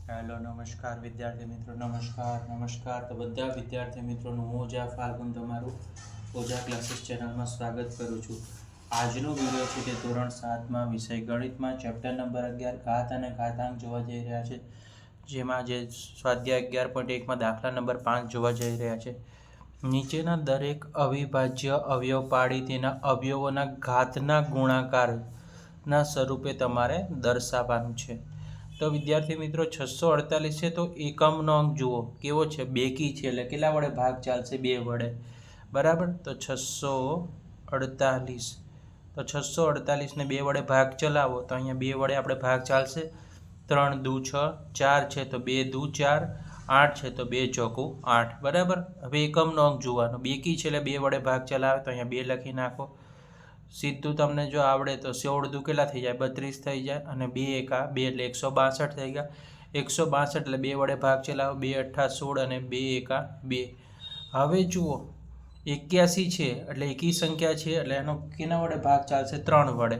Hello નમસ્કાર વિદ્યાર્થી મિત્રો, નમસ્કાર તો બધા વિદ્યાર્થી મિત્રોનું હું ઓજા ફાલ્ગુન તમારું ઓજા ક્લાસીસ ચેનલમાં સ્વાગત કરું છું. આજનો વિડીયો છે તે ધોરણ 7માં વિષય ગણિતમાં ચેપ્ટર નંબર 11 ઘાત અને ઘાતાંક જોવા જઈ રહ્યા છે, જેમાં જે સ્વાધ્યાય 11.1માં દાખલા નંબર 5 જોવા જઈ રહ્યા છે. નીચેના દરેક અવિભાજ્ય અવયવ પાડી તેના અવયવોના ઘાતના ગુણાકારના સ્વરૂપે તમારે દર્શાવવાનું છે. તો વિદ્યાર્થી મિત્રો 648 છે, તો એકમનો અંક જુઓ કેવો છે, બેકી છે, એટલે કેટલા વડે ભાગ ચાલશે? 2 વડે. બરાબર. તો 648, તો 648 ને 2 વડે ભાગ ચલાવો તો અહીંયા 2 વડે આપણે ભાગ ચાલશે. 3 દુ 6, 4 છે તો 2 દુ 4, 8 છે તો 2 ચોકુ 8. બરાબર. હવે એકમનો અંક જોવાનો, બેકી છે એટલે 2 વડે ભાગ ચલાવે તો અહીંયા 2 લખી નાખો. સીધું તમને જો આવડે તો 16 દુ કેટલા થઈ જાય? 32 થઈ જાય, અને 2 એકા 2 એટલે 162 થઈ ગયા. 162 એટલે 2 વડે ભાગ ચલાવો, 2 અઠ્ઠા 16 અને 2 એકા 2. હવે જુઓ 81 છે એટલે એકી સંખ્યા છે એટલે એનો કેના વડે ભાગ ચાલશે? 3 વડે.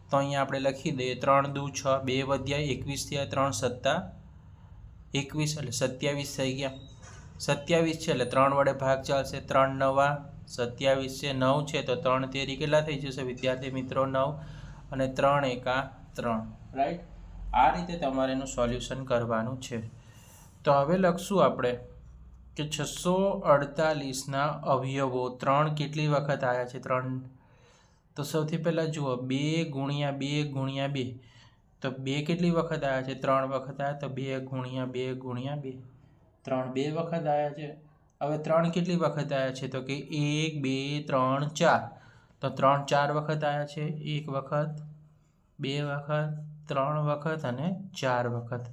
તો અહીંયા આપણે લખી દઈએ 3 દુ 6, 2 વધ્યા 21 થયા, 3 સત્તા 21 એટલે 27 થઈ ગયા. 27 છે એટલે 3 વડે ભાગ ચાલશે. 3 નવા 27 છે, 9 છે તો 3 તેરી કેટલા થઈ જશે વિદ્યાર્થી મિત્રો? 9, અને 3 એકા 3. રાઈટ. આ રીતે તમારે એનું સોલ્યુશન કરવાનું છે. તો હવે લખશું આપણે કે 648ના અવયવો 3 કેટલી વખત આવ્યા છે? 3. તો સૌથી પહેલાં જુઓ 2 ગુણ્યા 2 ગુણ્યા 2, તો 2 કેટલી વખત આવ્યા છે? 3 વખત આવ્યા. તો 2 ગુણ્યા 2 ગુણ્યા 2, 3 2 વખત આવ્યા છે. હવે 3 કેટલી વખત આવ્યા છે? તો કે 1 2 3 4, તો 3 4 વખત આવ્યા છે. 1 વખત, 2 વખત, 3 વખત અને 4 વખત.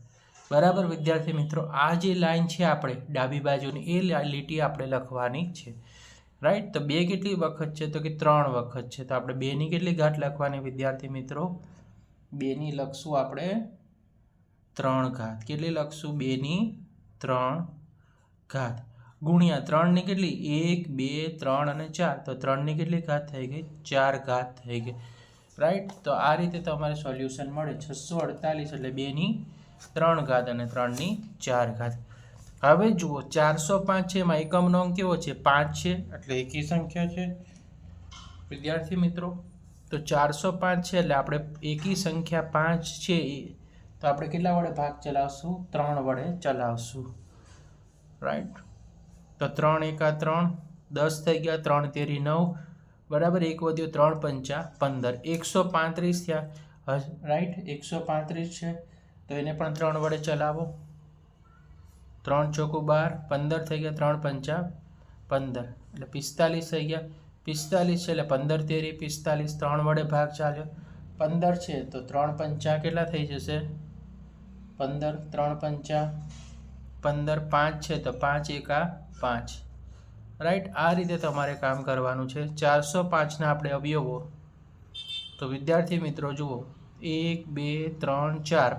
બરાબર વિદ્યાર્થી મિત્રો. આ જે લાઈન છે આપણે ડાબી બાજુની, એ લીટી આપણે લખવાની છે. રાઈટ. તો 2 કેટલી વખત છે? તો કે 3 વખત છે. તો આપણે 2ની કેટલી ઘાત લખવાની વિદ્યાર્થી મિત્રો? 2ની લખશું આપણે 3 ઘાત. કેટલી લખશું? 2ની 3 ઘાત. ગુણ્યા 3ની કેટલી? 1 2 3 અને 4, તો 3ની કેટલી ઘાત થઈ ગઈ? 4 ઘાત થઈ ગઈ. રાઈટ. તો આ રીતે તમારે સોલ્યુશન મળે. 648 એટલે 2ની 3 ઘાત અને 3ની 4 ઘાત. હવે જુઓ 405 છે, એમાં એકમનો અંક કેવો છે? 5 છે, એટલે એકી સંખ્યા છે વિદ્યાર્થી મિત્રો. તો 405 છે એટલે આપણે એકી સંખ્યા 5 છે, તો આપણે કેટલા વડે ભાગ ચલાવશું? 3 વડે ચલાવશું. રાઈટ. તો 3 એકા 3, 10 થઈ ગયા, 3 તેરી 9. બરાબર. 1 વધ્યો, 3 પંચા 15, 135 થયા. રાઈટ. 135 છે તો એને પણ 3 વડે ચલાવો. 3 ચોકું 12, 15 થઈ ગયા, 3 પંચા 15 એટલે 45 થઈ ગયા. 45 છે એટલે 15 તેરી 45, 3 વડે ભાગ ચાલ્યો. 15 છે તો 3 પંચા કેટલા થઈ જશે? 15, 3 પંચા 15, 5 છે તો 5 એકા 5. રાઈટ. આ રીતે તમારે કામ કરવાનું છે. 405ના આપણે અવયવો, તો વિદ્યાર્થી મિત્રો જુઓ 1 2 3 4,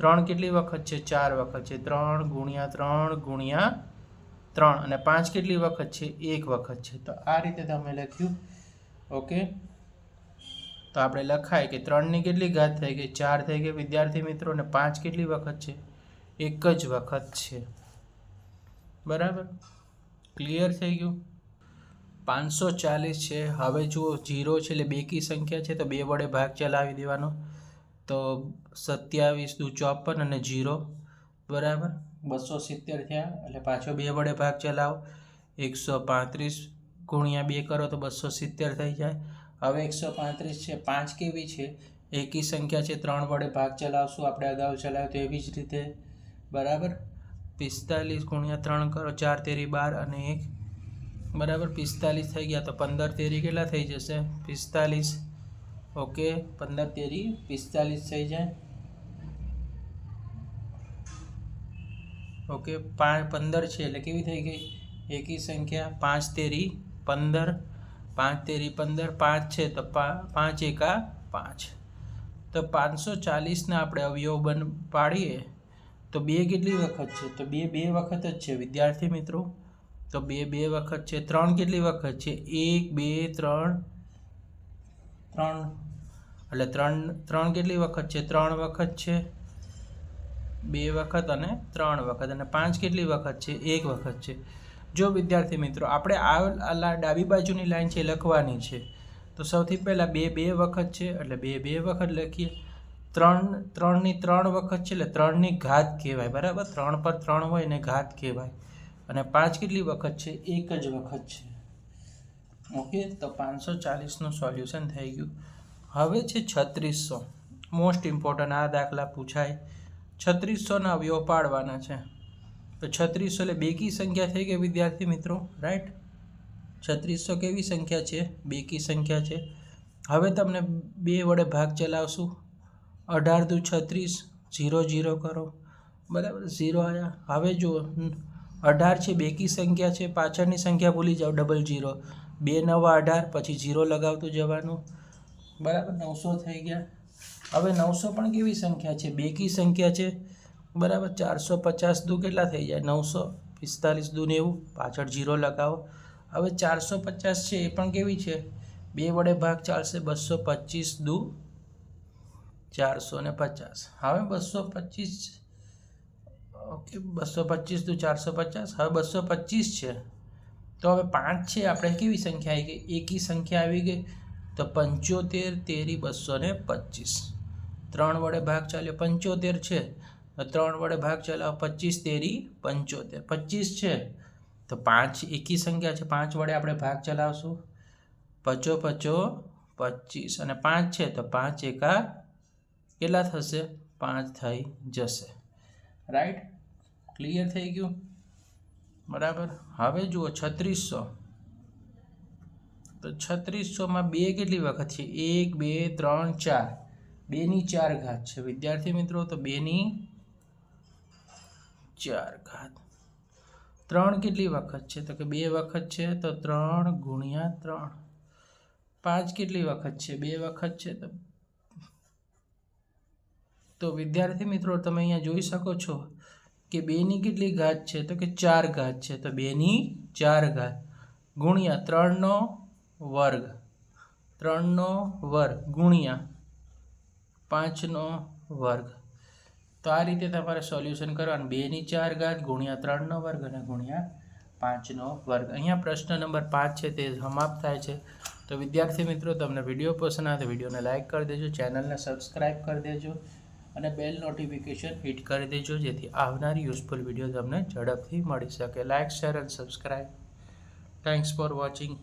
3 કેટલી વખત છે? 4 વખત છે. 3 ગુણ્યા 3 ગુણ્યા 3, અને 5 કેટલી વખત છે? 1 વખત છે. તો આ રીતે તમે લખ્યું. ઓકે. તો આપણે લખાય કે 3ની કેટલી ઘાત થઈ ગઈ? 4 થઈ ગઈ વિદ્યાર્થી મિત્રો, અને 5 કેટલી વખત છે? 1 જ વખત છે. બરાબર. ક્લિયર થઈ ગયું? 540 છે. હવે જુઓ 0 છે એટલે બેકી સંખ્યા છે, તો 2 વડે ભાગ ચલાવી દેવાનો. તો 27 દુ 54 અને 0. બરાબર. 270 થયા એટલે પાછો 2 વડે ભાગ ચલાવો. 135 ગુણ્યા 2 કરો તો 270 થઈ જાય. હવે 135 છે, 5 કેવી છે? એકી સંખ્યા છે, 3 વડે ભાગ ચલાવશું. આપણે અગાઉ ચલાવ્યું તો એવી જ રીતે. બરાબર. 45 ગુણ્યા 3 કરો, 4 તેરી 12 અને 1. બરાબર. 45 થઈ ગયા, તો 15 તેરી કેટલા થઈ જશે? 45. ઓકે. 15 તેરી 45 થઈ જાય. ઓકે. 15 છે એટલે કેવી થઈ ગઈ? એકી સંખ્યા. 5 તેરી 15, 5 તેરી 15, 5 છે તો 5 એકા 5. તો 540ના આપણે અવયવ પાડીએ તો 2 કેટલી વખત છે? તો 2 2 વખત જ છે વિદ્યાર્થી મિત્રો. તો 2 2 વખત છે. 3 કેટલી વખત છે? 1 2 3 3, એટલે 3 કેટલી વખત છે? 3 વખત છે. 2 વખત અને 3 વખત, અને 5 કેટલી વખત છે? 1 વખત છે. જો વિદ્યાર્થી મિત્રો આપણે આ ડાબી બાજુની લાઈન છે લખવાની છે, તો સૌથી પહેલાં 2 વખત છે એટલે 2 વખત લખીએ. 3 ની 3 વખત છે એટલે 3 ની ઘાત કહેવાય, બરાબર. 3 પર 3 હોય ને ઘાત કહેવાય. અને 5 કેટલી વખત છે? 1 જ વખત છે. ઓકે, તો 540નું સોલ્યુશન થઈ ગયું. હવે છે 3600. મોસ્ટ ઇમ્પોર્ટન્ટ આ દાખલા પૂછાય. 3600ના અવયવ પાડવાના છે. તો 3600 એટલે બેકી સંખ્યા થઈ ગઈ વિદ્યાર્થી મિત્રો, રાઈટ. 3600 કેવી સંખ્યા છે? બેકી સંખ્યા છે. હવે તમને 2 વડે ભાગ ચલાવશું. 18 દુ 36, 0 0 કરો, બરાબર. 0 આવ્યા. હવે જુઓ 18 છે, બેકી સંખ્યા છે, પાછળની સંખ્યા ભૂલી જાઓ, ડબલ 0. 2 9 18, પછી 0 લગાવતું જવાનું, બરાબર. 900 થઈ ગયા. હવે 900 પણ કેવી સંખ્યા છે? બેકી સંખ્યા છે, બરાબર. 450 દુ કેટલા થઈ જાય? 900. 45 દુ 90, પાછળ 0 લગાવો. હવે 450 છે એ પણ કેવી છે? 2 વડે ભાગ ચાલશે. 225 દુ 450. હવે 225, ઓકે, 225 દુ 450. હવે 225 છે, તો હવે 5 છે આપણે કેવી સંખ્યા આવી ગઈ? એકી સંખ્યા આવી ગઈ. તો 75 તેરી 225. 3 વડે ભાગ ચાલ્યો. 75 છે તો 3 વડે ભાગ ચલાવો. 25 તેરી 75. 25 છે તો 5 એકી સંખ્યા છે, 5 વડે આપણે ભાગ ચલાવશું. 5 5 25, અને 5 છે તો 5 એકા કેટલા થશે? 5 થઈ જશે, રાઈટ. ક્લિયર થઈ ગયું, બરાબર. હવે જુઓ 3600. તો 3600માં 2 કેટલી વખત છે? 1 2 3 4. 2 ની 4 ઘાત છે વિદ્યાર્થી મિત્રો, તો 2 ની 4 ઘાત. 3 કેટલી વખત છે? તો કે 2 વખત છે, તો 3 ગુણ્યા 3. 5 કેટલી વખત છે? 2 વખત છે. તો વિદ્યાર્થી મિત્રો તમે અહીંયા જોઈ શકો છો કે 2 ની કેટલી ઘાત છે? તો કે 4 ઘાત છે. તો 2 ની 4 ઘાત ગુણ્યા 3 નો વર્ગ, 3 નો વર્ગ ગુણ્યા 5 નો વર્ગ. તો આ રીતે તમારે સોલ્યુશન કરવાનું. 2 ની 4 ઘાત ગુણ્યા 3 નો વર્ગ અને ગુણ્યા 5 નો વર્ગ. અહીંયા પ્રશ્ન નંબર 5 છે તે સમાપ્ત થાય છે. તો વિદ્યાર્થી મિત્રો તમને વિડીયો પસંદ આવે તો વિડીયોને લાઇક કરી દેજો, ચેનલને સબસ્ક્રાઈબ કરી દેજો અને બેલ નોટિફિકેશન હિટ કરી દેજો, જેથી આવનારી યુઝફુલ વિડીયો તમને ઝડપથી મળી શકે. લાઇક, શેર અને સબસ્ક્રાઈબ. Thanks for watching.